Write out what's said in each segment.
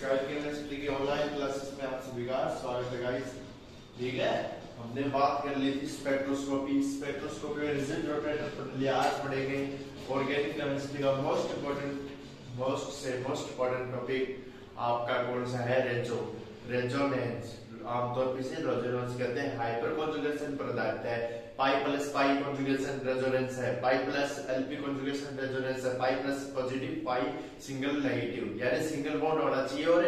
Chemistry की online classes में आप सभी का स्वागत है गाइस। ठीक है, हमने बात कर ली थी स्पेक्ट्रोस्कोपी में रिजिड रोटेटर पढ़ लिया। आज पढ़ेंगे ऑर्गेनिक केमिस्ट्री का मोस्ट इम्पोर्टेंट टॉपिक आपका कौन सा है? रेजोनेंस। आमतौर पर इसे रेजोनेंस कहते हैं। हाइपर कॉन्जुगेशन पदार्थ है। Pi plus pi conjugation resonance है। Pi plus LP conjugation resonance है। Pi plus positive pi single negative, यानी सिंगल बॉन्ड होना चाहिए और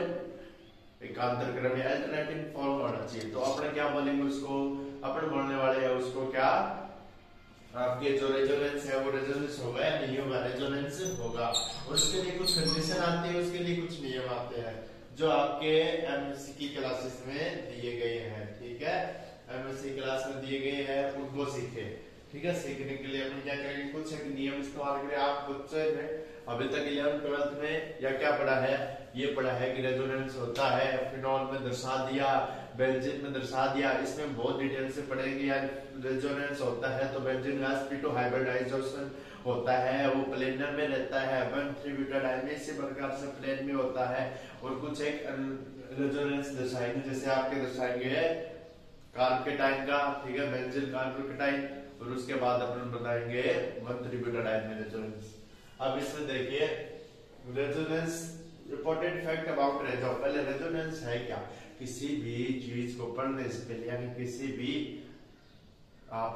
एकांतर क्रम में अल्टरनेटिंग फॉर्म होना चाहिए। तो अपन क्या बोलेंगे उसको? अपन बोलने वाले हैं उसको क्या? आपके जो रेजोनेंस है वो रेजोनेंस होगा या नहीं होगा? रेजोनेंस होगा। और उसके लिए कुछ कंडीशन आती है, उसके लिए कुछ नियम आते हैं जो आपके एमएससी की क्लासेस में दिए गए हैं। ठीक है, एमएससी क्लास में दिए गए हैं, उनको सीखे। ठीक है, सीखने के लिए अपन क्या करेंगे? कुछ एक नियम इस्तेमाल करें। आप बच्चे ने अभी तक 11th-12th में या क्या पढ़ा है? ये पढ़ा है कि रेजोनेंस होता है, फिनॉल में दर्शा दिया, बेंजीन में दर्शा दिया। इसमें बहुत डिटेल से पढ़ेंगे। यार रेजोनेंस होता है तो बेंजीन का sp2 हाइब्रिडाइजेशन होता है, वो प्लेनर में रहता है। 1,3-ब्यूटाडाइन में इसी प्रकार से प्लेन में होता है। और कुछ एक रेजोनेंस दर्शाएंगे, जैसे आपके दर्शाएंगे कार्बोकेटाइन का। ठीक है, बेंजीन कार्बोकेटाइन। और उसके बाद अपन बताएंगे 1,3-ब्यूटाडाइन में रेजोनेंस। अब इसमें देखिए रेजोनेंस, इंपॉर्टेंट फैक्ट अबाउट रेजो। पहले रेजोनेंस है क्या? किसी भी चीज को पढ़ने से पहले, यानी किसी भी आप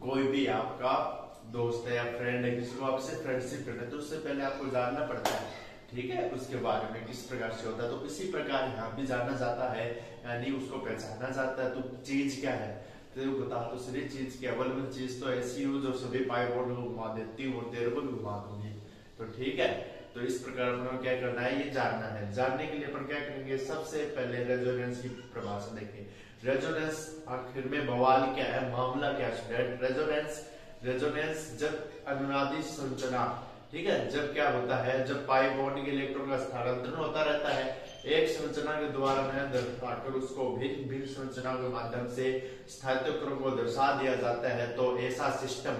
कोई भी आपका दोस्त है या फ्रेंड है, किसी को आपसे फ्रेंडशिप करना है तो उससे पहले आपको जानना पड़ता है। ठीक है, उसके बारे में किस प्रकार से होता है। तो इसी प्रकार यहाँ भी जाना जाता है, यानी उसको पहचाना जाता है। तो चीज क्या है? तो बता तो सही चीज की अवेलेबल चीज तो ऐसी हो जो सभी पाई बॉन्ड को घुमा देती है और तेरे को भी घुमा दूंगी। तो ठीक है, तो इस प्रकार में क्या करना है? ये जानना है। जानने के लिए अपन क्या करेंगे? सबसे पहले रेजोनेंस की परिभाषा देखें। रेजोनेंस आखिर में बवाल क्या है, मामला क्या है? रेजोनेंस जब अनुनादी संरचना, ठीक है, जब क्या होता है? जब पाई बॉन्ड के इलेक्ट्रॉन का स्थानांतरण होता रहता है एक संरचना के द्वारा में दर्शाकर उसको भिन्न भिन्न संरचनाओं के माध्यम से स्थायित्व क्रम को दर्शा दिया जाता है, तो ऐसा सिस्टम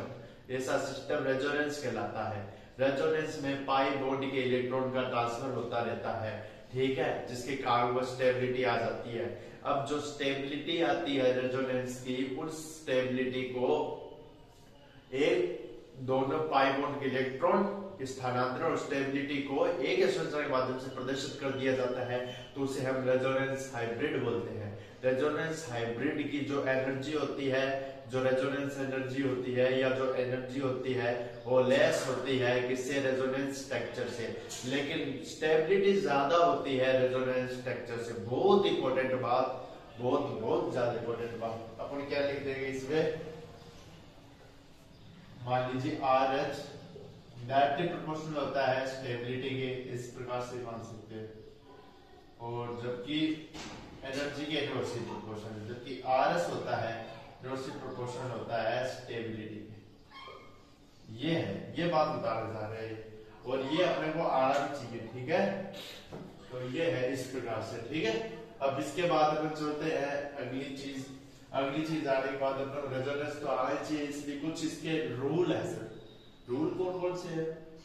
रेजोनेंस कहलाता है। रेजोनेंस में पाई बॉन्ड के इलेक्ट्रॉन का ट्रांसफर होता रहता है। ठीक है, जिसके कारण वो स्टेबिलिटी आ जाती है। अब जो स्टेबिलिटी आती है रेजोनेंस की, उस स्टेबिलिटी को एक दोनों पाई बॉन्ड के इलेक्ट्रॉन स्थानांतरण और स्टेबिलिटी को एक संरचना के माध्यम से प्रदर्शित कर दिया जाता है, तो उसे हम रेजोनेंस हाइब्रिड बोलते हैं। रेजोनेंस हाइब्रिड की जो एनर्जी होती है, जो रेजोनेंस एनर्जी होती है या जो एनर्जी होती है, वो लेस होती है किससे? रेजोनेंस स्ट्रक्चर से। लेकिन स्टेबिलिटी ज्यादा होती है रेजोनेंस स्ट्रक्चर से। बहुत इंपॉर्टेंट बात, बहुत ज्यादा इंपॉर्टेंट बात। अपन क्या लिख देंगे इसमें? मान लीजिए RH डायरेक्टली प्रोपोर्शनल होता है स्टेबिलिटी के, इस प्रकार से मान सकते हैं। और जबकि एनर्जी के इनवर्सली प्रोपोर्शनल, जबकि RS होता है इनवर्सली प्रोपोर्शनल होता है स्टेबिलिटी के। ये है, ये बात बताने जा रहे हैं और ये अपने को आना भी चाहिए। ठीक है, तो ये है इस प्रकार से। ठीक है, अब इसके बाद अपन चलते हैं अगली चीज आने के बाद अपन रेजोनेंस तो आना चाहिए, इसलिए कुछ इसके रूल है। सर रूल कौन से है?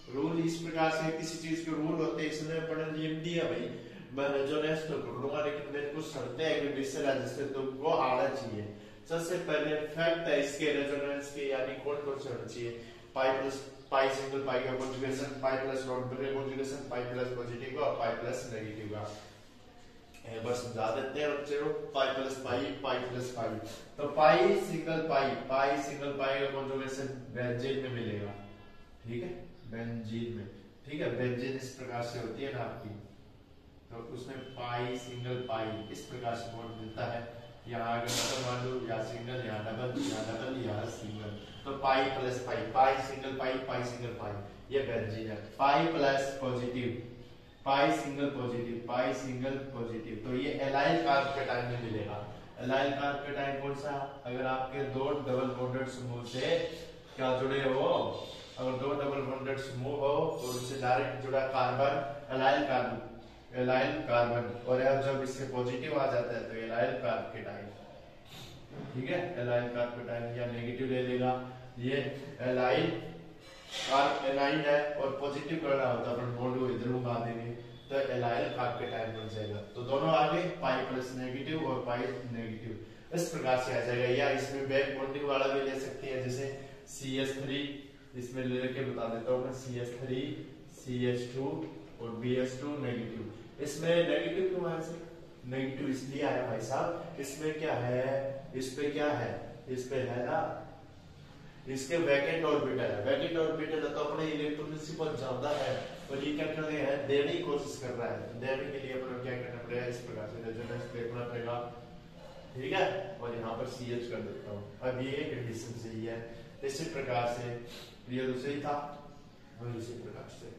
रूल इस प्रकार से, किसी चीज के रूल होते हैं। इसमें अपन नियम दिया भाई, मैं रेजोनेंस तो कर लूंगा लेकिन मेरे को शर्तें हैं जिससे तुमको आना चाहिए। सबसे पहले फैक्ट है इसके रेजोनेंस के, यानी कौन से होना चाहिए? पाई प्लस पाई सिंगल पाई का conjugation, pi plus non pair conjugation, पाई प्लस पॉजिटिव का और पाई प्लस नेगेटिव का। बस समझा देते हैं बच्चे को। पाई प्लस पाई, पाई प्लस पाई। तो पाई सिंगल पाई का कॉन्जुगेशन बेंजीन में मिलेगा। ठीक है, बेंजीन में। ठीक है, बेंजीन इस प्रकार से होती है ना आपकी, तो उसमें पाई सिंगल पाई इस प्रकार से बॉन्ड मिलता है। यहाँ अगर डबल मान लो, या सिंगल, या डबल, या सिंगल, तो पाई प्लस पाई, पाई सिंगल पाई, ये बेंजीन है। Pi plus positive, pi single positive, तो ये एलाइल कार्बोकेटाइन में मिलेगा। एलाइल कार्बोकेटाइन कौन सा? अगर आपके दो डबल बॉन्डेड समूह से क्या जुड़े हो, अगर दो डबल बॉन्डेड समूह हो तो उनसे डायरेक्ट जुड़ा कार्बन एलाइल कार्बन, और जब इससे पॉजिटिव आ जाता है तो एलाइल कार्बोकेटाइन। ठीक है, एलाइल कार्बोकेटाइन या नेगेटिव ले लेगा। ये एलाइन है और पॉजिटिव करना होता है अपन बॉन्ड को इधर घुमा देंगे, तो एलाइल आपके टाइम बन जाएगा। तो दोनों आगे पाई प्लस नेगेटिव और पाई नेगेटिव इस प्रकार से आ जाएगा। या इसमें बैक बॉन्डिंग वाला भी ले सकते हैं, जैसे CH3 इसमें लेके बता देता हूँ मैं, CH3 CH2 और BH2 नेगेटिव। इसमें नेगेटिव क्यों आया सर? नेगेटिव इसलिए आया भाई साहब, इसमें क्या है, इस पे क्या है, इस पे है ना इसके वैकेंट ऑर्बिटल है। वैकेंट ऑर्बिटल है तो अपने इलेक्ट्रॉनिक बहुत ज्यादा है और ये क्या कर रहे हैं, देने की कोशिश कर रहा है। देने के लिए अपना क्या करना पड़ेगा, इस प्रकार से रेजोनेंस देखना पड़ेगा, ठीक है। और यहाँ पर CH कर देता हूँ। अब ये कंडीशन सही है। इसी प्रकार से ये तो सही था और इसी प्रकार से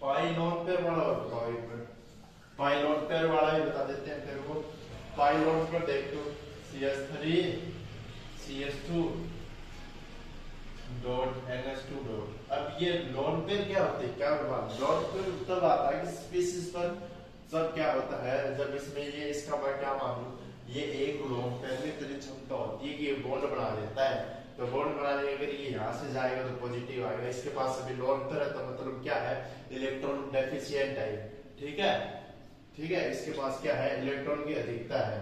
पाई नॉन पेयर वाला और बताओ एक मिनट, पाई नॉन पेयर वाला भी बता देते हैं तेरे को। पाई नॉन पर देख तो CH3 CH2 dot NH2 dot. अब ये लोन पेयर क्या होते हैं, क्या लोन पेयर तब आता है कि स्पीशीज पर सब क्या होता है, जब इसमें ये इसका मैं क्या मान लूं, ये एक लोन पेयर में इतनी क्षमता होती है कि ये बॉन्ड बना देता है। तो बॉन्ड बनाने अगर ये यहाँ से जाएगा तो पॉजिटिव आएगा, इसके पास अभी लोन पेयर है तो मतलब क्या है, इलेक्ट्रॉन डेफिशिएंट है, ठीक है, ठीक है। इसके पास क्या है, इलेक्ट्रॉन की अधिकता है,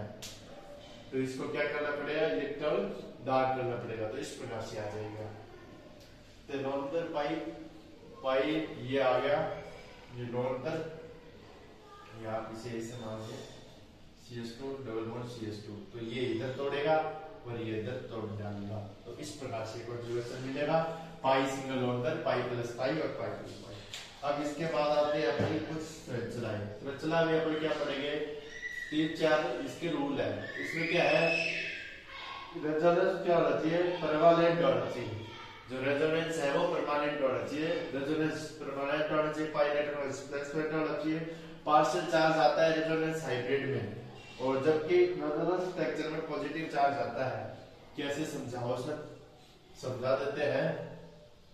तो इसको क्या करना पड़ेगा, इलेक्ट्रॉन दान करना पड़ेगा। तो इस प्रकार से आ जाएगा। तो नॉन पाई पाई ये आ गया, ये नॉन ये आप इसे ऐसे मान लीजिए CH2 डबल बॉन्ड CH2, तो ये इधर तोड़ेगा और ये इधर तोड़ डालेगा। तो इस प्रकार से कॉन्जुगेशन मिलेगा, pi single non pi plus pi और पाई प्लस पाई। अब इसके बाद आते हैं अपनी कुछ रचनाएं। रचना में अपन क्या पढ़ेंगे, 3-4 इसके रूल है। इसमें क्या है, रेजोनेंस क्या होना चाहिए, परमानेंट होना चाहिए। जो रेजोनेंस है वो परमानेंट होना चाहिए, रेजोनेंस परमानेंट होना चाहिए, पाई रेजोनेंस प्लस होना चाहिए। पार्शियल चार्ज आता है रेजोनेंस हाइब्रिड में, और जबकि रेजोनेंस स्ट्रक्चर में पॉजिटिव चार्ज आता है। कैसे समझाओ सर, समझा देते हैं,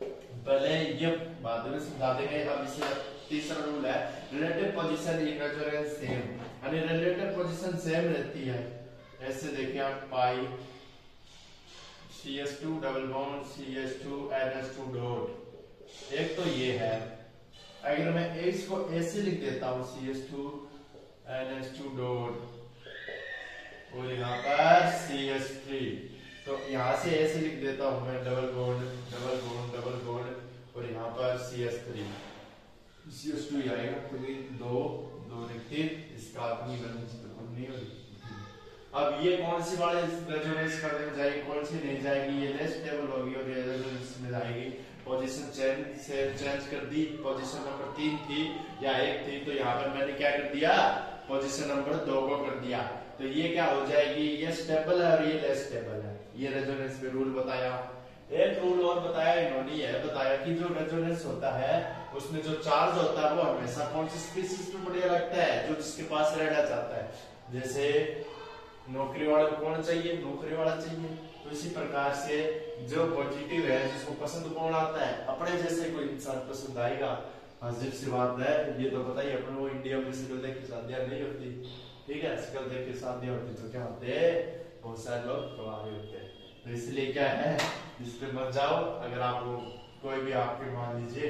पहले ये बाद में समझा देंगे। अब इसे तीसरा रूल है, relative position in resonance same, यानी रिलेटिव पोजीशन सेम रहती है। ऐसे देखिए आप, पाई CH2 double bond CH2 NH2 dot, एक तो ये है। अगर मैं इसको ऐसे लिख देता हूं CH2 NH2 डॉट और यहाँ पर CH3, तो यहाँ से ऐसे लिख देता हूं मैं double bond double bond double bond और यहाँ पर CH3 CH2 आएगा, क्योंकि दो दो लिखते इसका अपनी नहीं होगी। अब ये कौन सी वाले रेजोनेंस करने में जाएगी, कौन सी नहीं जाएगी, ये लेस स्टेबल होगी और ये रेजोनेंस में जाएगी। पोजीशन चेंज कर दी, पोजीशन नंबर 3 थी या 1 थी, तो यहाँ पर मैंने क्या कर दिया, पोजीशन नंबर 2 को कर दिया। तो ये क्या हो जाएगी, ये स्टेबल है और ये लेस स्टेबल है। ये रेजोनेंस में रूल बताया। एक रूल और बताया इन्होंने, ये बताया कि जो रेजोनेंस होता है उसमें जो चार्ज होता है वो हमेशा कौन सी स्पीशीज में बढ़िया लगता है, जो जिसके पास रहना चाहता है। जैसे नौकरी वाले को कौन चाहिए, नौकरी वाला चाहिए। तो इसी प्रकार से जो पॉजिटिव है, जिसको पसंद कौन आता है, अपने जैसे कोई इंसान पसंद आएगा। हाजिर सी बात है, ये तो पता ही अपने वो इंडिया में सिकल देख के शादियां नहीं होती, ठीक है, सिकल देख के शादियां होती तो क्या होते हैं, बहुत सारे लोग गवाही होते हैं। तो इसलिए क्या है, इस पे मत जाओ। अगर आप कोई भी आपके मान लीजिए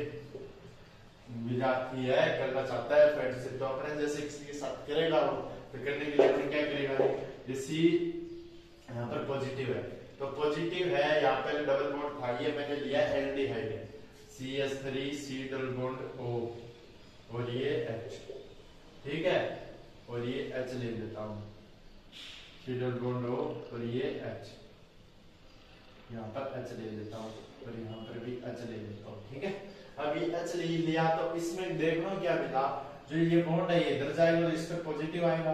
विद्यार्थी है, करना चाहता है फ्रेंडशिप, तो अपने जैसे किसी के साथ करेगा वो, तो करने के लिए अपने क्या करेगा, जैसे यहाँ पर पॉजिटिव है तो पॉजिटिव है, यहाँ पे डबल बॉन्ड था, ये मैंने लिया एल्डिहाइड है, CH3 C double bond O और ये H, ठीक है, और ये H ले लेता हूँ, C डबल बॉन्ड O और ये H, यहाँ पर H ले लेता हूँ और यहाँ पर भी H ले लेता हूँ, ठीक है। अब ये H ले लिया तो इसमें देखना क्या मिला, जो ये बॉन्ड है ये इधर जाएगा तो इस पर पॉजिटिव आएगा।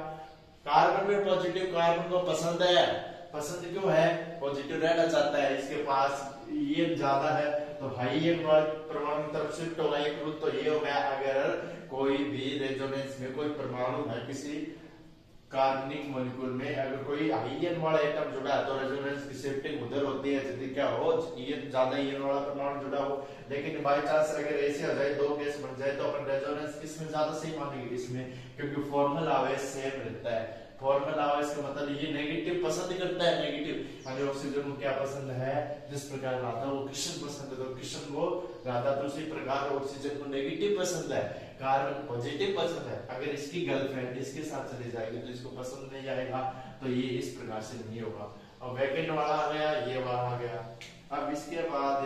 कार्बन में पॉजिटिव, कार्बन को पसंद है, पसंद क्यों है, पॉजिटिव रहना चाहता है, इसके पास ये ज्यादा है, तो भाई ये परमाणु की तरफ शिफ्ट होगा, एक रूट तो ये हो गया। अगर कोई भी रेजोनेंस में कोई परमाणु है किसी कार्बनिक मॉलिक्यूल में, अगर कोई हाइड्रोजन वाला एटम जुड़ा है तो रेजोनेंस की शिफ्टिंग उधर होती है, यदि क्या हो ये ज्यादा ईएन वाला परमाणु जुड़ा हो। लेकिन बाई चांस अगर ऐसे हो जाए, दो गैस बन जाए, तो अपन रेजोनेंस किसमें ज्यादा सही मानेंगे, इसमें, क्योंकि फॉर्मल आवेश सेम रहता है। फॉर्मल आवेश का मतलब ये नेगेटिव पसंद करता है, नेगेटिव, यानी ऑक्सीजन को क्या पसंद है, जिस प्रकार राधा को कृष्ण पसंद है तो कृष्ण को राधा, तो उसी प्रकार ऑक्सीजन को नेगेटिव पसंद है। कार्बन पॉजिटिव पसंद है, अगर इसकी गर्लफ्रेंड इसके साथ चली जाएगी तो इसको पसंद नहीं आएगा, तो ये इस प्रकार से नहीं होगा। अब वैकेंट वाला आ गया, ये वाला आ गया। अब इसके बाद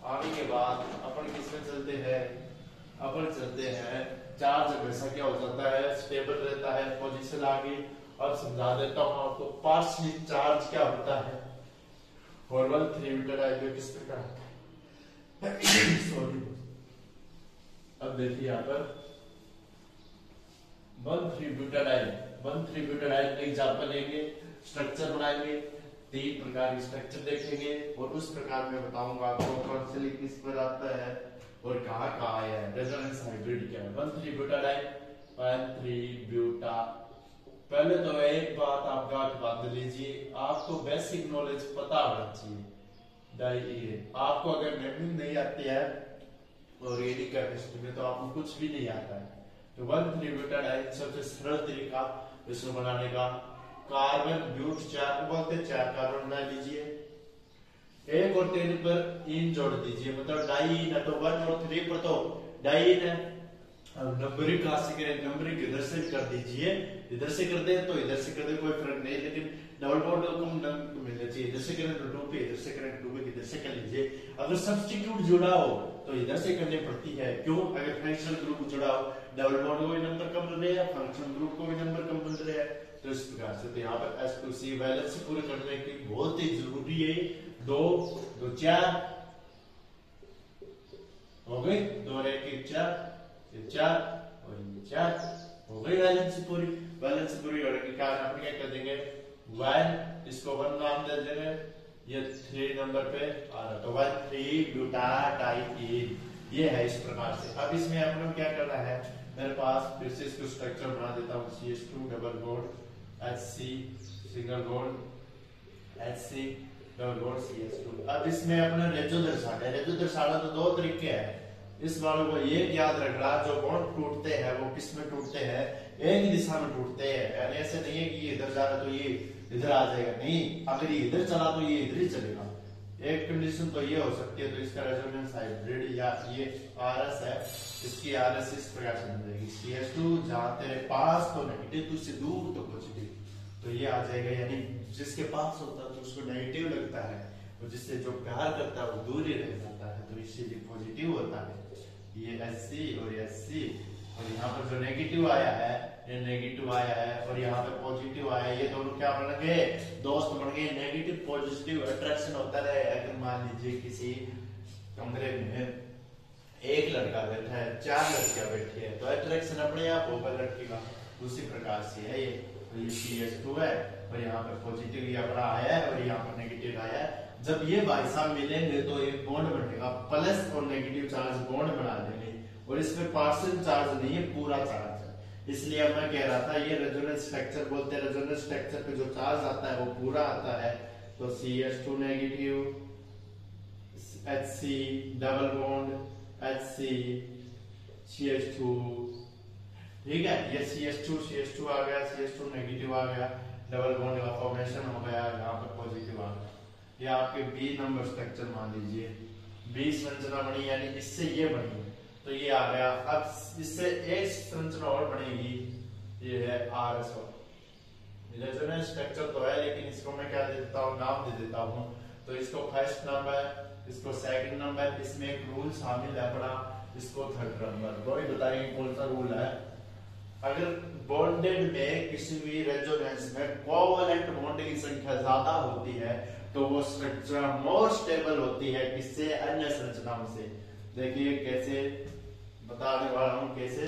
आने के बाद अपन किसमें चलते हैं, अपन चलते हैं चार्ज हमेशा क्या हो जाता है, स्टेबल रहता है, पोजीशन आगे। अब समझा देता हूं आपको पार्शियली चार्ज क्या होता है। फॉर्मल 3 मीटर आएगा किस प्रकार सॉरी। अब देखिए यहाँ पर 1,3-ब्यूटाडाइन एग्जाम्पल लेंगे, स्ट्रक्चर बनाएंगे, 3 प्रकार के स्ट्रक्चर देखेंगे और उस प्रकार में बताऊंगा आपको कौन से किस पर आता है और कहाँ कहाँ है। रेजोनेंस हाइब्रिड क्या है। 1,3-ब्यूटाडाइन 1,3-ब्यूटा। पहले तो एक बात आप गांठ बांध लीजिए, आपको बेसिक नॉलेज पता होना चाहिए। आपको अगर मेमोरी नहीं आती है और रीडिंग केमिस्ट्री में तो आपको कुछ भी नहीं आता है। तो 1,3-ब्यूटाडाइन सबसे सरल तरीका इसको बनाने का, कार्बन ब्यूट 4 को बोलते हैं, 4 कार्बन बना लीजिए, 1 और 3 पर इन जोड़ दीजिए, मतलब डाई न तो 1 और 3 पर तो डाई है। अब नंबरिंग कहां से करें, नंबरिंग इधर से कर दीजिए, इधर से कर दे तो इधर से कर दे कोई फर्क नहीं, लेकिन डबल बॉन्ड को नंबर मिलना चाहिए। इधर से करें तो 2 पे, इधर से करें 2 पे, इधर से कर लीजिए। अगर सब्स्टिट्यूट जुड़ा हो तो इधर से करनी पड़ती है, क्यों? अगर फंक्शनल ग्रुप जुड़ा हो, डबल बॉन्ड को भी नंबर कम मिल रहा है, फंक्शनल ग्रुप को भी नंबर कम मिल रहा है, तो इस प्रकार से। तो यहाँ पर S2C वैलेंसी पूरे करने की बहुत ही जरूरी है। 2 2 4 हो गई, 2 1 4 4 और ये 4 हो गई वैलेंसी पूरी। वैलेंसी पूरी होने के कारण अपन क्या कर देंगे, 1 इसको 1 नाम दे देंगे, ये 3 नंबर पे आ रहा, तो 1,3-ब्यूटाडाइन ये है इस प्रकार से। अब इसमें अपन क्या करना है, मेरे पास फिर से इसको स्ट्रक्चर बना देता हूँ। CH2 double bond HC single bond HC double bond CH2। अब इसमें अपना रेजो दर्शाना है। रेजो दर्शाना तो 2 तरीके हैं। इस वालों को ये याद रखना, जो बॉन्ड टूटते हैं वो किस में टूटते हैं, एक ही दिशा में टूटते हैं। यानी ऐसे नहीं है कि ये इधर जा रहा तो ये इधर आ जाएगा, नहीं, अगर ये इधर चला तो ये इधर ही चलेगा। एक कंडीशन तो ये हो सकती है, तो इसका रेजोनेंस हाइब्रिड या ये RS है, इसकी RS इस प्रकार से बन जाएगी। CH2 जहां तेरे पास तो नेगेटिव, तुझसे दूर तो पॉजिटिव, तो ये आ जाएगा। यानी जिसके पास होता है तो उसको नेगेटिव लगता है, और जिससे जो प्यार करता है वो दूर ही रह जाता है, तो इसीलिए पॉजिटिव होता है। ये SC और SC, और यहाँ पर जो नेगेटिव आया है ये नेगेटिव आया है, और यहाँ पे पॉजिटिव आया है, ये दोनों क्या बन गए, दोस्त बन गए। नेगेटिव पॉजिटिव अट्रैक्शन होता है। अगर मान लीजिए किसी कमरे में एक लड़का बैठा है, 4 लड़कियां बैठी है, तो अट्रैक्शन अपने आप होगा लड़की का, उसी प्रकार से है ये। तो ये CH2 है और यहाँ पर पॉजिटिव ये अपना आया है और यहाँ पर नेगेटिव आया है। जब ये भाई साहब मिलेंगे तो एक बॉन्ड बनेगा, प्लस और नेगेटिव चार्ज बॉन्ड बना देंगे, और इसमें पार्शियल चार्ज नहीं है, पूरा चार्ज है। इसलिए अब मैं कह रहा था ये रेजोनेंस स्ट्रक्चर बोलते हैं। रेजोनेंस स्ट्रक्चर पे जो चार्ज आता है वो पूरा आता है। तो CH2 negative, HC double bond HC CH2, ठीक है। ये CH2 आ गया, CH2 नेगेटिव आ गया, डबल बॉन्ड का फॉर्मेशन हो गया, यहाँ पर पॉजिटिव आ गया। ये आपके B नंबर स्ट्रक्चर मान लीजिए, B संरचना बनी, यानी इससे ये बनी, तो ये आ गया। अब इससे एक संरचना और बनेगी, ये है RS। रेजोनेंस स्ट्रक्चर तो है, लेकिन इसको मैं क्या दे देता हूँ, नाम दे देता हूँ। तो इसको फर्स्ट नंबर, इसको सेकंड नंबर, इसमें एक रूल शामिल है अपना, इसको थर्ड नंबर। वो भी बताएंगे कौन सा रूल है। अगर बॉन्डेड में किसी भी रेजोनेंस में कोवैलेंट बॉन्ड की संख्या ज्यादा होती है तो वो स्ट्रक्चर मोर स्टेबल होती है किससे, अन्य संरचनाओं से। देखिए कैसे बताने वाला हूँ, कैसे।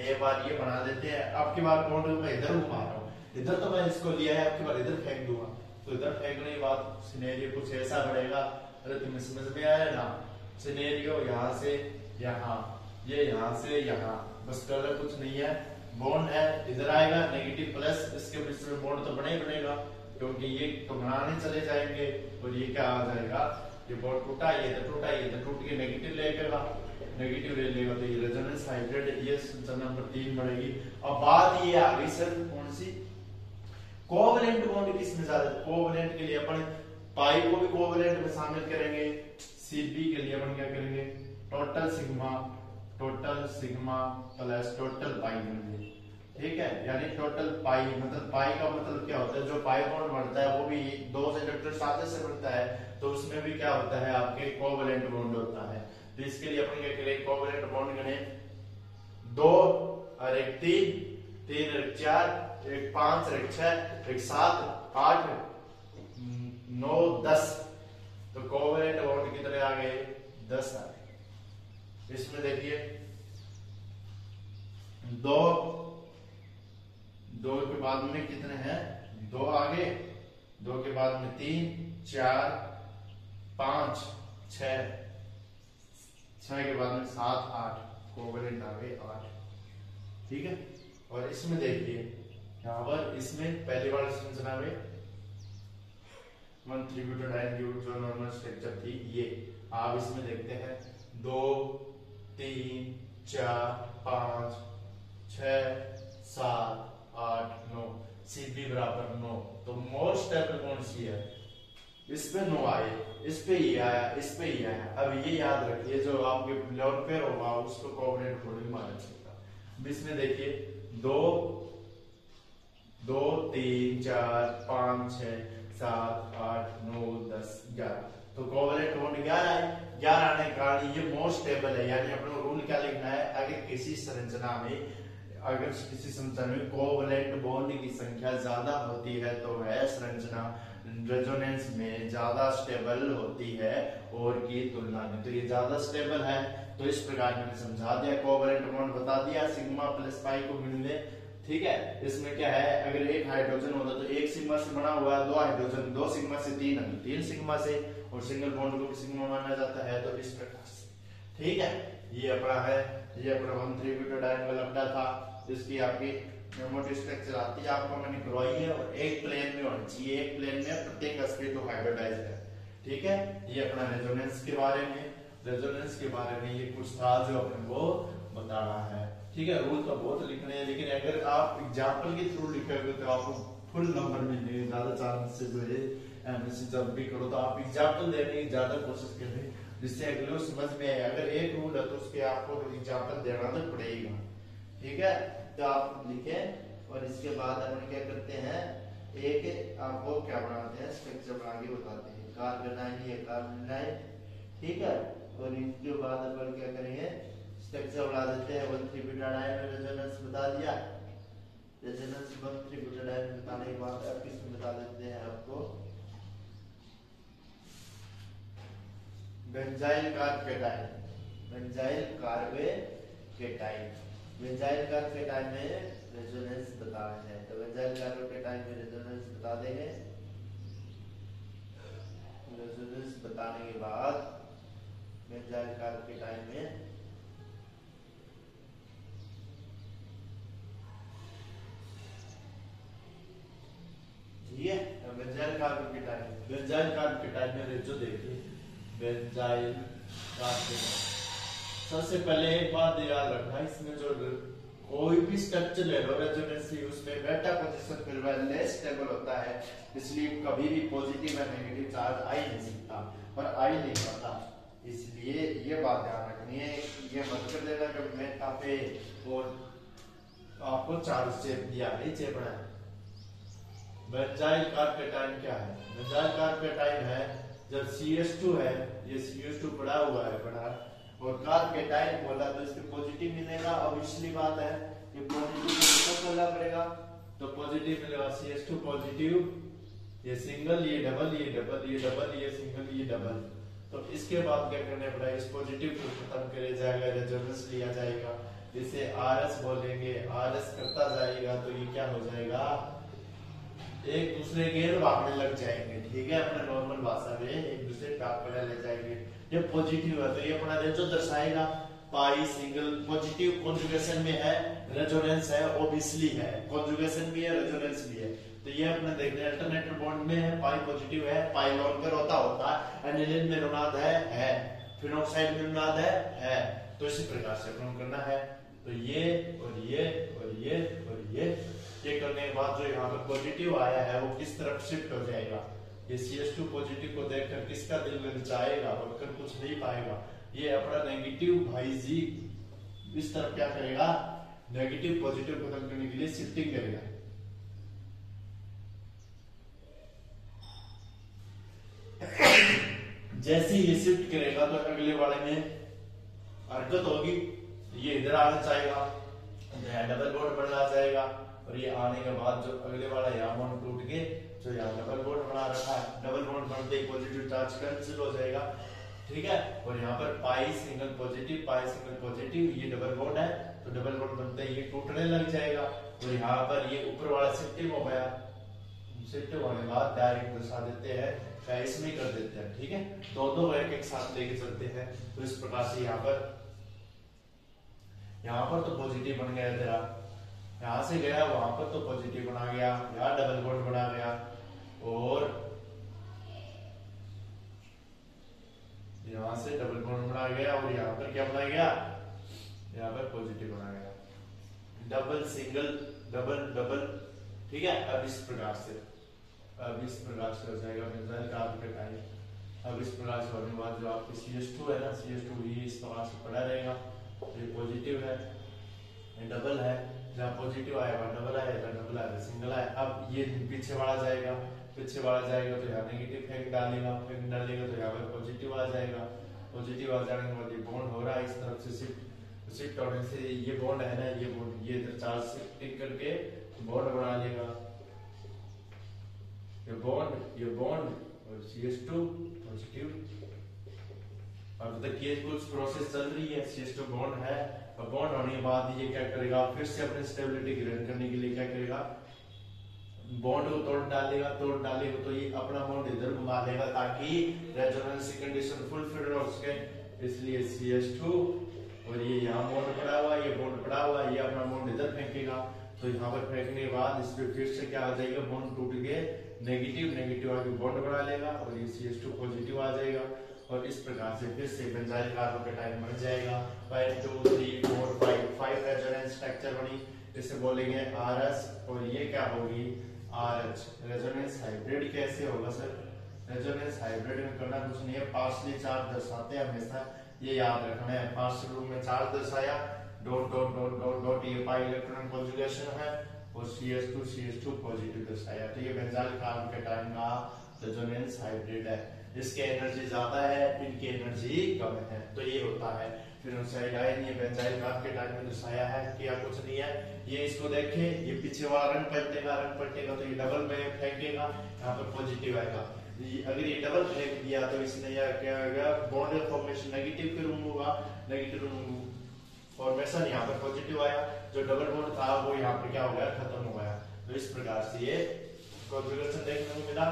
एक बार ये बना देते हैं, आपकी बार बॉन्ड में इधर घुमा रहा हूँ, इधर तो मैं इसको लिया है, आपकी बार इधर फेंक दूंगा, तो इधर फेंकने के बाद सिनेरियो कुछ ऐसा बढ़ेगा। अरे तुम्हें समझ में आया ना, सिनेरियो यहाँ से यहाँ, ये यहाँ से यहाँ, बस कलर कुछ नहीं है, बॉन्ड है, इधर आएगा नेगेटिव प्लस, इसके बीच में बॉन्ड तो बना ही बनेगा, क्योंकि ये तो बनाने चले जाएंगे, और ये क्या आ जाएगा, ये बॉन्ड टूटा, ये तो टूटा, ये तो टूट के नेगेटिव ले लेगा, नेगेटिव ले लेगा, तो ये रेजोनेंस हाइब्रिड, ये संरचना नंबर 3 बढ़ेगी। अब बात ये आ गई सर कौन सी, कोवैलेंट बॉन्ड किसमें ज्यादा। कोवैलेंट के लिए अपन पाई को भी कोवैलेंट में शामिल करेंगे, CB के लिए अपन क्या करेंगे, total sigma total sigma plus total pi बन, ठीक है। यानी टोटल पाई मतलब पाई का मतलब क्या होता है, जो पाई बॉन्ड बनता है वो भी दो इंडक्टर साथ से बनता है, तो उसमें भी क्या होता है आपके कोवैलेंट बॉन्ड होता है। तो इसके लिए अपन क्या करें, कोवैलेंट बॉन्ड गणे 2 और 1 3, 3 और 4, 1 5 और 1 6, 1 7 8 9 10। तो कोवैलेंट बॉन्ड कितने आ गए, 10 आ गए। इसमें देखिए 2 के बाद में कितने हैं, 2 आगे, 2 के बाद में 3 4 5 6, 6 के बाद में 7 8, कोवैलेंट आ गए 8, ठीक है। और इसमें देखिए यहाँ पर इसमें पहली बार संरचना में 1 3 जो नॉर्मल स्ट्रक्चर थी ये, आप इसमें देखते हैं 2 3 4 5 6 7 8 9, CB बराबर 9। तो मोस्ट स्टेबल कौन सी है, इस पे 9 आए, इस पे ये आया, इस पे ये आया। अब ये याद रखिए जो आपके लोन पेयर होगा उसको कोवैलेंट बॉन्ड माना जाएगा। इसमें देखिए 2 2 3 4 5 6 7 8 9 10 11, तो कोवैलेंट बॉन्ड 11 है। 11 आने के कारण ये मोस्ट स्टेबल है। यानी अपने रूल क्या लिखना है, अगर किसी संरचना में कोवैलेंट बॉन्ड की संख्या ज्यादा होती है तो वह संरचना रेजोनेंस में ज्यादा स्टेबल होती है और की तुलना में। तो ये ज्यादा स्टेबल है, तो इस प्रकार मैंने समझा दिया, कोवैलेंट बॉन्ड बता दिया, सिग्मा प्लस पाई को मिलने, ठीक है। इसमें क्या है, अगर एक हाइड्रोजन होता तो एक सिग्मा से बना हुआ है, 2 हाइड्रोजन 2 सिग्मा से 3 है, 3 सिग्मा से, और सिंगल बॉन्ड को सिग्मा माना जाता है। तो इस प्रकार से, ठीक है। ये अपना है, ये अपना 1,3 ब्यूटाडाइन अपना था, जिसकी आपकी मोटी स्ट्रक्चर आती है, आपको मैंने करवाई है, और एक प्लेन में होनी चाहिए, एक प्लेन में प्रत्येक sp2 हाइब्रिडाइज्ड है, ठीक है। ये अपना रेजोनेंस के बारे में, रेजोनेंस के बारे में ये कुछ था जो अपन को बताना है, ठीक है। रूल तो बहुत लिखने हैं, लेकिन अगर आप एग्जांपल के थ्रू लिखोगे तो आपको फुल नंबर मिलेंगे, ज्यादा चांस से जो है एमएससी जब भी करो तो आप एग्जांपल देने की ज्यादा कोशिश करें, जिससे अगले को समझ में आए। अगर एक रूल है तो उसके आपको एग्जांपल देना तो पड़ेगा, ठीक है। तो आप लिखें, और इसके बाद अपन क्या करते हैं, एक आपको क्या बनाते हैं, स्ट्रक्चर बना के बताते हैं, कार्बोनाइन, ये कार्बोनाइन, ठीक है। और इसके बाद अपन क्या करेंगे, स्ट्रक्चर बना देते हैं 1,3 ब्यूटाडाइन में रेजोनेंस बता दिया, रेजोनेंस 1,3 ब्यूटाडाइन बताने के बाद अब किसमें बता देते हैं आपको, benzyl carbocation, benzyl carbocation, benzyl carbocation में रेजोनेंस बताना है। तो बेंजाइल कार्बोकेटाइन में रेजोनेंस बता देंगे, रेजोनेंस बताने के बाद बेंजाइल कार्बोकेटाइन में बेंजाइल कार्बोकेटाइन, बेंजाइल कार्बोकेटाइन में रेजो देखिए, बेंजाइल कार्बोकेटाइन। सबसे पहले एक बात याद रखना, इसमें जो कोई भी स्ट्रक्चर ले लो रेजोनेंस, उसमें बेटा पोजीशन फिर वह लेस स्टेबल होता है, इसलिए कभी भी पॉजिटिव या नेगेटिव चार्ज आ ही नहीं सकता और आ ही नहीं पाता। इसलिए ये बात ध्यान रखनी है, ये मत कर देना कि मैं पे और आपको चार्ज चेप दिया, नहीं चेपना है। बेंजाइल कार्बोकेटाइन क्या है, बेंजाइल कार्बोकेटाइन है जब CH2 है, ये CH2 पड़ा हुआ है बड़ा, और कार्बोकेटाइन बोला तो इसके पॉजिटिव मिलेगा। अब इसलिए बात है कि पॉजिटिव को करना पड़ेगा, तो पॉजिटिव मिलेगा CH2 पॉजिटिव, ये सिंगल, ये डबल, ये डबल, ये डबल, ये सिंगल, ये डबल। तो इसके बाद क्या करने पड़ा, इस पॉजिटिव को खत्म किया जाएगा, रेजोनेंस लिया जाएगा, जिसे RS बोलेंगे, RS करता जाएगा तो ये क्या हो जाएगा, एक दूसरे के भागने लग जाएंगे, ठीक है। अपने नॉर्मल भाषा में एक दूसरे टाप पर ले जाएंगे। ये पॉजिटिव है तो ये अपना रेजो दर्शाएगा, पाई सिंगल पॉजिटिव कॉन्जुगेशन में है, रेजोनेंस है, ऑब्वियसली है, कॉन्जुगेशन भी है, रेजोनेंस भी है। तो ये अपने देख रहे हैं अल्टरनेटिव बॉन्ड में है, पाई पॉजिटिव है, पाई लोन पर होता है, एनिलीन में ऋणात्मक है, फिनोक्साइड में ऋणात्मक है। तो इसी प्रकार से अपने करना है। तो ये और ये और ये और ये करने के बाद जो यहाँ पर पॉजिटिव आया है वो किस तरफ शिफ्ट हो जाएगा, ये CH2 पॉजिटिव को देखकर किसका दिल ललचाएगा, बनकर कुछ नहीं पाएगा। ये अपना नेगेटिव भाई जी इस तरफ क्या करेगा, नेगेटिव पॉजिटिव खत्म करने के लिए शिफ्टिंग करेगा। जैसे ये शिफ्ट करेगा तो अगले वाले में हरकत होगी, ये इधर आना चाहेगा, डबल बॉन्ड बना जाएगा, और ये आने के बाद जो अगले वाला यहाँ बॉन्ड टूट के जो यहाँ डबल बॉन्ड बना रखा है, डबल बॉन्ड बनते ही पॉजिटिव चार्ज कैंसिल हो जाएगा, ठीक है। और यहाँ पर पाई सिंगल पॉजिटिव, ये डबल बॉन्ड है तो डबल बॉन्ड बनते ही ये टूटने लग जाएगा, और यहाँ पर ये ऊपर वाला शिफ्टिंग हो गया, शिफ्ट होने के बाद डायरेक्ट दर्शा देते हैं, या इसमें कर देते हैं, ठीक है। दोनों एक साथ लेके चलते हैं, तो इस प्रकार से यहाँ पर तो पॉजिटिव बन गया तेरा, यहाँ से गया वहां पर तो पॉजिटिव बना गया, यहाँ डबल बॉन्ड बना गया, और यहाँ से डबल बॉन्ड बना गया, और यहाँ पर क्या बना गया, यहाँ पर पॉजिटिव बना गया, डबल सिंगल डबल, ठीक है। अब इस प्रकार से हो जाएगा बेंजाइल कार्बोकेटाइन। अब इस प्रकार से होने के बाद जो आपकी CH2 है ना, CH2 ही इस प्रकार से पड़ा रहेगा, ये पॉजिटिव है, ये डबल है, जहाँ पॉजिटिव आएगा डबल आएगा, डबल आएगा सिंगल आए। अब ये पीछे वाला जाएगा तो यहाँ नेगेटिव फेंक डालेगा तो यहाँ पर पॉजिटिव आ जाएगा, पॉजिटिव आ जाने के बाद ये बॉन्ड हो रहा है इस तरफ से शिफ्ट होने से, ये बॉन्ड है ना, ये इधर चार्ज शिफ्टिंग करके बॉन्ड बना लेगा, ये बॉन्ड और CH2 पॉजिटिव। अब तक ये कुछ प्रोसेस चल रही है, CH2 बॉन्ड है, और बॉन्ड होने के बाद ये क्या करेगा, फिर से अपने स्टेबिलिटी ग्रहण करने के लिए क्या करेगा, बॉन्ड को तोड़ डालेगा तो ये अपना बॉन्ड इधर घुमा देगा ताकि रेजोनेंस की कंडीशन फुलफिल हो सके, इसलिए CH2, और ये यहाँ बॉन्ड पड़ा हुआ है, ये अपना बॉन्ड इधर फेंकेगा, तो यहाँ पर फेंकने के बाद इस पे फिर से क्या आ जाएगा, बॉन्ड टूट के नेगेटिव आके बॉन्ड बना लेगा, और ये CH2 पॉजिटिव आ जाएगा, और इस प्रकार से फिर से बेंजाइल कार्बोकेटाइन बन जाएगा। 1 2 3 4 5 रेजोनेंस स्ट्रक्चर बनी, इसे बोलेंगे RS, और ये क्या होगी RH। रेजोनेंस हाइब्रिड कैसे होगा सर, रेजोनेंस हाइब्रिड में करना कुछ नहीं है, पार्शियली चार्ज दर्शाते हैं हमेशा, ये याद रखना है, पार्शियल रूप में चार्ज दर्शाया, dot dot dot dot dot, ये पाई इलेक्ट्रॉन कॉन्जुगेशन है, और CH2 पॉजिटिव दर्शाया, तो ये बेंजाइल कार्बोकेटाइन का रेजोनेंस हाइब्रिड है, इसकी एनर्जी ज्यादा है, इनकी एनर्जी कम है, तो ये होता है। फिर ये बेंजाइल कार्बोकेटाइन में दर्शाया है, क्या कुछ नहीं है, ये इसको देखे, ये पीछे वाला रंग पलटेगा तो ये डबल में फेंकेगा, यहाँ पर पॉजिटिव आएगा, अगर ये डबल फेंक दिया तो इसने क्या होगा, बॉन्ड फॉर्मेशन नेगेटिव के रूम होगा, नेगेटिव फॉर्मेशन, यहाँ पर पॉजिटिव आया, जो डबल बॉन्ड था वो यहाँ पर क्या हो गया, खत्म हो गया, तो इस प्रकार से ये कॉन्जुगेशन देखने को मिला।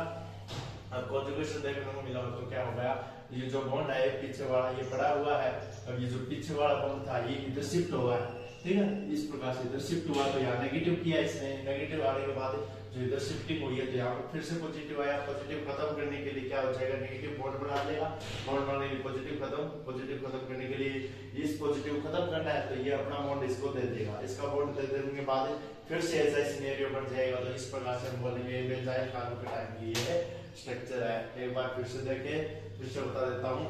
अब कॉन्जुगेशन देखने को मिला तो क्या हो गया, ये जो बॉन्ड है पीछे वाला ये पड़ा हुआ है, अब ये जो पीछे वाला बॉन्ड था ये इधर शिफ्ट हुआ है, ठीक है, इस प्रकार से इधर शिफ्ट हुआ, तो यहाँ नेगेटिव किया इसने, नेगेटिव आने के बाद जो इधर शिफ्टिंग हुई है तो यहाँ पर फिर से पॉजिटिव आया, पॉजिटिव खत्म करने के लिए क्या हो जाएगा, नेगेटिव बॉन्ड बना लेगा, बॉन्ड बनाने के लिए पॉजिटिव खत्म करने के लिए इस पॉजिटिव खत्म करना है, तो ये अपना बॉन्ड इसको दे देगा, इसका बॉन्ड दे देने के बाद फिर से ऐसा सिनेरियो बन जाएगा, तो इस प्रकार से हम बोलेंगे बेंजाइल कार्बोकेटाइन की ये स्ट्रक्चर है। एक बार फिर से देखें, फिर से बता देता हूँ,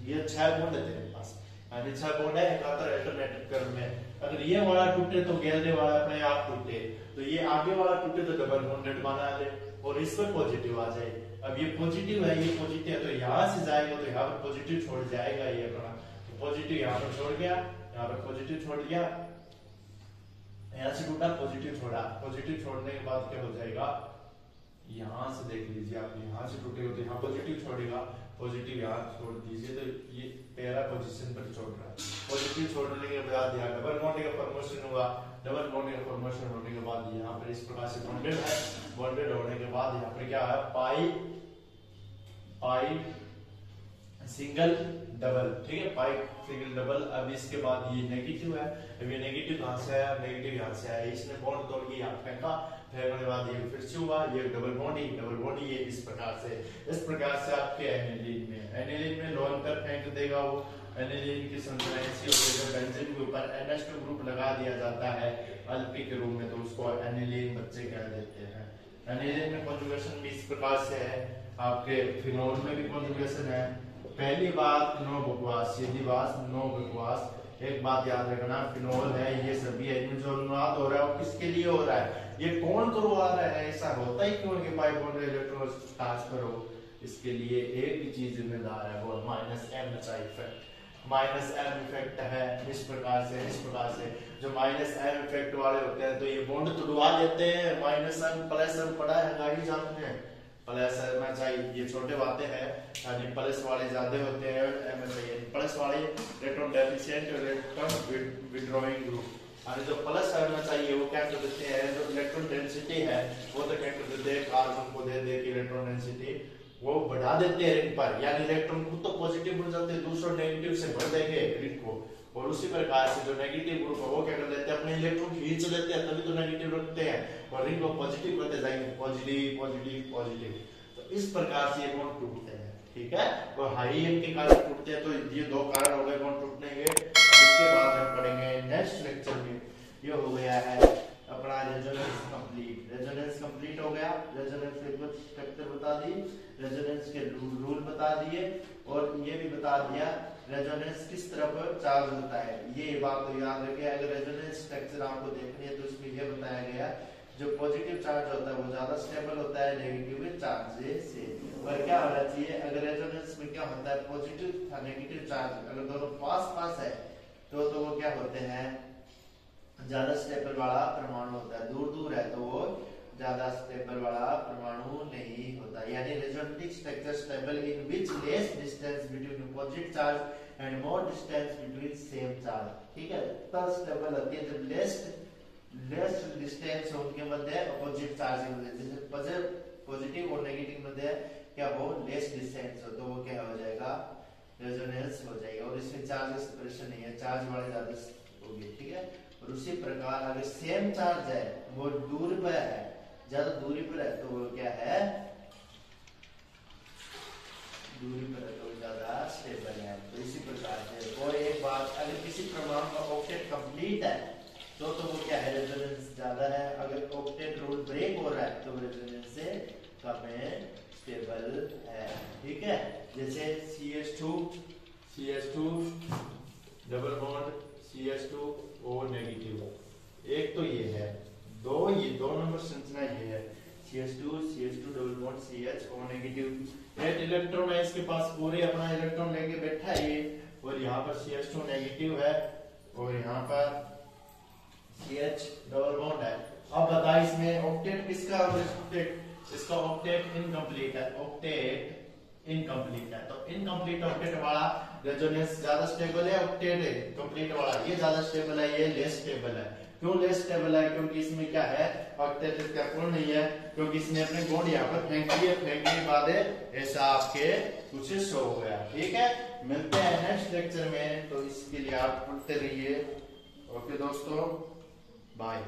ये 6 बॉन्ड है तेरे पास, यानी 6 बॉन्ड है एकांतर अल्टरनेटिव क्रम में, अगर ये वाला टूटे तो गैलरी वाला अपने आप टूटे, तो ये आगे वाला टूटे तो डबल बॉन्डेड बना ले, और इस पर पॉजिटिव आ जाए। अब ये पॉजिटिव है, ये पॉजिटिव है, तो यहाँ से जाएगा तो यहाँ पर पॉजिटिव छोड़ जाएगा, ये अपना पॉजिटिव यहाँ पर छोड़ गया, यहाँ पर पॉजिटिव छोड़ दिया, यहाँ से टूटा पॉजिटिव छोड़ा, पॉजिटिव छोड़ने के बाद क्या हो जाएगा, यहाँ से देख लीजिए आप, यहाँ से टूटेगा तो यहाँ पॉजिटिव छोड़ेगा, पॉजिटिव यहाँ छोड़ दीजिए, तो ये पहला पोजीशन पर छोड़ रहा है, पॉजिटिव छोड़ने के बाद यहाँ डबल बॉन्ड का फॉर्मेशन हुआ, डबल बॉन्ड का फॉर्मेशन होने के बाद यहाँ पर इस प्रकार से बॉन्डेड है, बॉन्डेड होने के बाद यहाँ पर क्या है, पाई सिंगल डबल, ठीक है, पाई सिंगल डबल। अब इसके बाद ये नेगेटिव है, अब ये नेगेटिव कहां से आया, नेगेटिव यहाँ से आया, इसने बॉन्ड तोड़ के यहाँ फेंका, फेंकने के बाद ये फिर से हुआ, ये डबल बॉन्ड ये इस प्रकार से आपके एनिलीन में लोन पर फेंक देगा, वो एनिलीन की संरचना बेंजीन के ऊपर NH2 ग्रुप लगा दिया जाता है अल्फी के रूप में, तो उसको एनिलीन बच्चे कह देते हैं। एनिलीन में कॉन्जुगेशन भी इस प्रकार से है, आपके फिनोल में भी कॉन्जुगेशन है। पहली बात नो बकवास, सीधी बात नो बकवास, एक बात याद रखना, फिनोल है, ये सभी है, इनमें जो अनुनाद हो रहा है वो किसके लिए हो रहा है, ये कौन करवा रहा है, ऐसा होता ही क्यों कि पाई बॉन्ड इलेक्ट्रॉन ट्रांसफर हो, इसके लिए एक ही चीज जिम्मेदार है, वो minus M effect. Minus M effect है इस प्रकार से जो माइनस एम इफेक्ट वाले होते हैं तो ये बॉन्ड तोड़वा देते हैं। माइनस एम प्लस एम पढ़ा है गाड़ी जानते हैं, प्लस एम एच आई ये छोटे बातें हैं, यानी प्लस वाले ज्यादा होते हैं, एम एच आई प्लस वाले electron deficient electron withdrawing group, यानी जो प्लस एम एच आई है वो क्या कर देते हैं, जो इलेक्ट्रॉन डेंसिटी है वो तो क्या कर देते हैं, कार्बन को दे दे के इलेक्ट्रॉन डेंसिटी वो बढ़ा देते हैं रिंग पर, यानी इलेक्ट्रॉन खुद तो पॉजिटिव बन जाते हैं, दूसरों नेगेटिव से भर देंगे रिंग को, और उसी प्रकार से जो नेगेटिव ग्रुप है वो क्या कर देते हैं, अपने इलेक्ट्रॉन खींच लेते हैं, तभी तो नेगेटिव रखते हैं, और रिंग को पॉजिटिव करते जाएंगे, पॉजिटिव पॉजिटिव पॉजिटिव। तो इस प्रकार से ये बॉन्ड टूटते हैं, ठीक है। तो हाई एम के कारण टूटते हैं, तो ये दो कारण हो गए बॉन्ड टूटने के। इसके बाद हम पढ़ेंगे नेक्स्ट लेक्चर में, ये हो गया है अपना रेजोनेंस कंप्लीट। रेजोनेंस कंप्लीट हो गया, रेजोनेंस के कुछ स्ट्रक्चर बता दी, रेजोनेंस के रूल बता दिए, और ये भी बता दिया रेजोनेंस किस तरफ चार्ज होता है, ये बात तो याद रखिए। अगर रेजोनेंस स्ट्रक्चर आपको देखनी है तो इसमें ये बताया गया, जो पॉजिटिव चार्ज होता है वो ज्यादा स्टेबल होता है नेगेटिव चार्ज से, और क्या होना चाहिए, अगर रेजोनेंस में क्या होता है, पॉजिटिव था नेगेटिव चार्ज अगर दोनों पास पास है तो वो क्या होते हैं, ज्यादा स्टेबल वाला परमाणु होता है, दूर दूर है तो वो ज्यादा स्टेबल वाला परमाणु नहीं होता, यानी resonating structure stable in which less distance between opposite charge and more distance between same charge, ठीक है। तब स्टेबल होती है जब लेस डिस्टेंस हो उनके मध्य अपोजिट चार्ज के मध्य, जैसे पॉजिटिव और नेगेटिव मध्य क्या हो, लेस डिस्टेंस हो, तो वो क्या हो जाएगा, रेजोनेंस हो जाएगा, और इसमें चार्ज सेपरेशन नहीं है, चार्ज वाले ज्यादा होगी, ठीक है। और उसी प्रकार अगर सेम चार्ज है वो दूर पर है, ज्यादा दूरी पर है तो वो क्या है, दूरी पर है तो ज्यादा स्टेबल है, तो इसी प्रकार से। और एक बात, अगर किसी परमाणु का ऑक्टेट कंप्लीट है तो वो क्या है, रेजोनेंस ज्यादा है, अगर ऑक्टेट रूल ब्रेक हो रहा है तो रेजोनेंस से कम है, स्टेबल है, ठीक है। जैसे CH2 double bond CH2O negative, एक तो ये है, ये दो नंबर संरचना ये है, CH2 double bond CHO negative, 8 electron है इसके पास, पूरे अपना इलेक्ट्रॉन लेके बैठा है ये, और यहाँ पर CH2 नेगेटिव है और यहाँ पर CH डबल बॉन्ड है। अब बता इसमें ऑक्टेट किसका, इसका ऑक्टेट इनकम्प्लीट है, ऑक्टेट इनकम्प्लीट है, तो इनकम्प्लीट ऑक्टेट वाला रेजोनेंस ज्यादा स्टेबल है, ऑक्टेट कंप्लीट वाला ये ज्यादा स्टेबल है, ये लेस स्टेबल है। क्यों लेस स्टेबल है, क्योंकि इसमें क्या है, ऑक्टेट इसका पूर्ण नहीं है, क्योंकि इसने अपने बॉन्ड यहाँ पर फेंक दिए, फेंकने के बाद ऐसा आपके कुछ शो हो गया, ठीक है। मिलते हैं नेक्स्ट लेक्चर में, तो इसके लिए आप पढ़ते रहिए। ओके दोस्तों, बाय।